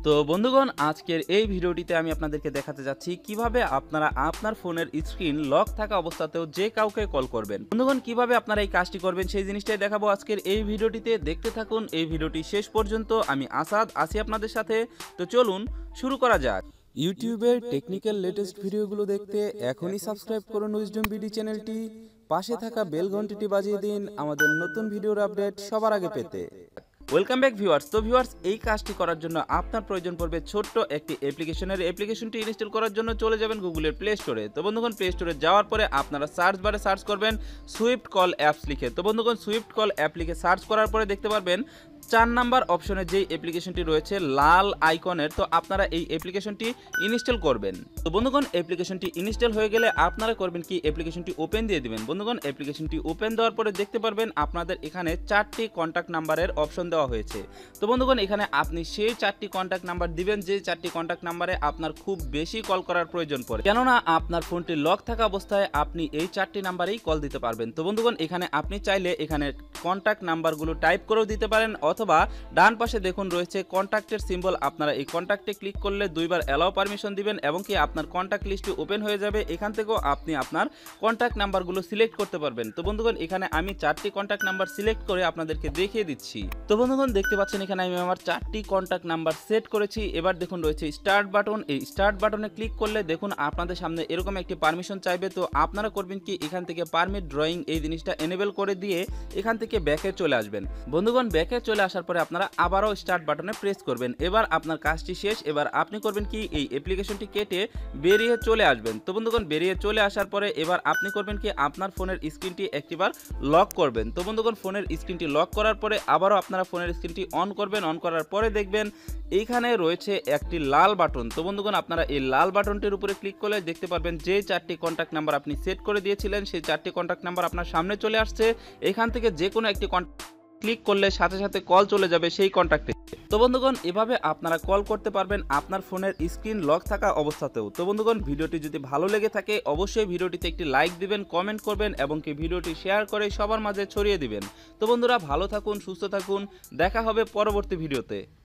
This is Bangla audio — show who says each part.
Speaker 1: তো বন্ধুগণ, আজকের এই ভিডিওটিতে আমি আপনাদেরকে দেখাতে যাচ্ছি কিভাবে আপনারা আপনার ফোনের স্ক্রিন লক থাকা অবস্থাতেও যে কাউকে কল করবেন। বন্ধুগণ, কিভাবে আপনারা এই কাজটি করবেন সেই জিনিসটাই দেখাবো আজকের এই ভিডিওটিতে। দেখতে থাকুন এই ভিডিওটি শেষ পর্যন্ত। আমি আসাদ আছি আপনাদের সাথে। তো চলুন শুরু করা যাক। ইউটিউবের টেকনিক্যাল লেটেস্ট ভিডিওগুলো দেখতে এখনই সাবস্ক্রাইব করুন উইজডম বিডি চ্যানেলটি। পাশে থাকা বেল ঘন্টিটি বাজিয়ে দিন আমাদের নতুন ভিডিওর আপডেট সবার আগে পেতে। Welcome back viewers. তো ভিউয়ার্স, এই কাজটি করার জন্য আপনার প্রয়োজন পড়বে ছোট্ট একটি অ্যাপ্লিকেশনটি ইনস্টল করার জন্য চলে যাবেন গুগলের প্লে স্টোরে। তো বন্ধুগণ, প্লে স্টোরে যাওয়ার পরে আপনারা সার্চ বারে সার্চ করবেন সুইফট কল অ্যাপস লিখে। তো বন্ধুগণ, সুইফট কল অ্যাপ লিখে সার্চ করার পরে দেখতে পারবেন 4 নাম্বার অপশনে যেই অ্যাপ্লিকেশনটি রয়েছে লাল আইকনের, তো আপনারা এই অ্যাপ্লিকেশনটি ইনস্টল করবেন। তো বন্ধুগণ, অ্যাপ্লিকেশনটি ইনস্টল হয়ে গেলে আপনারা করবেন কি, অ্যাপ্লিকেশনটি ওপেন দিয়ে দিবেন। বন্ধুগণ, অ্যাপ্লিকেশনটি ওপেন দেওয়ার পরে দেখতে পারবেন আপনাদের এখানে 4টি কন্ট্যাক্ট নাম্বারের অপশন দেওয়া হয়েছে। তো বন্ধুগণ, এখানে আপনি সেই 4টি কন্ট্যাক্ট নাম্বার দিবেন যে 4টি কন্ট্যাক্ট নাম্বারে আপনার খুব বেশি কল করার প্রয়োজন পড়ে, কেননা আপনার ফোনটি লক থাকা অবস্থায় আপনি এই 4টি নাম্বারেই কল দিতে পারবেন। তো বন্ধুগণ, এখানে আপনি চাইলে এখানে কন্ট্যাক্ট নাম্বারগুলো টাইপ করেও দিতে পারেন, অথবা ডান পাশে দেখুন রয়েছে কন্ট্যাক্টের সিম্বল। আপনারা এই কন্ট্যাক্টে ক্লিক করলে 2বার অ্যালাউ পারমিশন দিবেন এবং কি আপনার কন্ট্যাক্ট লিস্টটি ওপেন হয়ে যাবে। এখান থেকেও আপনি আপনার কন্ট্যাক্ট নাম্বারগুলো সিলেক্ট করতে পারবেন। তো বন্ধুগণ, এখানে আমি 4টি কন্ট্যাক্ট নাম্বার সিলেক্ট করে আপনাদেরকে দেখিয়ে দিচ্ছি। তো বন্ধুগণ, দেখতে পাচ্ছেন এখানে আমি আমার 4টি কন্ট্যাক্ট নাম্বার সেট করেছি। এবার দেখুন রয়েছে স্টার্ট বাটন। এই স্টার্ট বাটনে ক্লিক করলে দেখুন আপনাদের সামনে এরকম একটি পারমিশন চাইবে। তো আপনারা করবেন কি, এখান থেকে পারমিট ড্রয়িং এই জিনিসটা এনেবল করে দিয়ে এখান থেকে ব্যাকে চলে আসবেন। বন্ধুগণ, ব্যাকে চলে আসার পরে আপনারা আবারও স্টার্ট বাটনে প্রেস করবেন। এবার আপনার কাজটি শেষ। এবার আপনি করবেন কি, এই অ্যাপ্লিকেশনটি কেটে বেরিয়ে চলে আসবেন। তো বন্ধুগণ, বেরিয়ে চলে আসার পরে এবার আপনি করবেন কি, আপনার ফোনের স্ক্রিনটি একটিবার লক করবেন। তো বন্ধুগণ, ফোনের স্ক্রিনটি লক করার পরে আবারও আপনারা ফোনের স্ক্রিনটি অন করবেন। অন করার পরে দেখবেন এইখানে রয়েছে একটি লাল বাটন। তো বন্ধুগণ, আপনারা এই লাল বাটনটির উপরে ক্লিক করলে দেখতে পারবেন যে 4টি কন্ট্যাক্ট নাম্বার আপনি সেট করে দিয়েছিলেন সেই 4টি কন্ট্যাক্ট নাম্বার আপনার সামনে চলে আসছে। এখান থেকে যে কোনো একটি ক্লিক করলে সাথে সাথে কল চলে যাবে সেই কন্ট্যাক্টে। তো বন্ধুগণ, এভাবে আপনারা কল করতে পারবেন আপনার ফোনের স্ক্রিন লক থাকা অবস্থাতেও। তো বন্ধুগণ, ভিডিওটি যদি ভালো লেগে থাকে অবশ্যই ভিডিওটিতে একটি লাইক দিবেন, কমেন্ট করবেন এবং কি ভিডিওটি শেয়ার করে সবার মাঝে ছড়িয়ে দিবেন। তো বন্ধুরা, ভালো থাকুন, সুস্থ থাকুন, দেখা হবে পরবর্তী ভিডিওতে।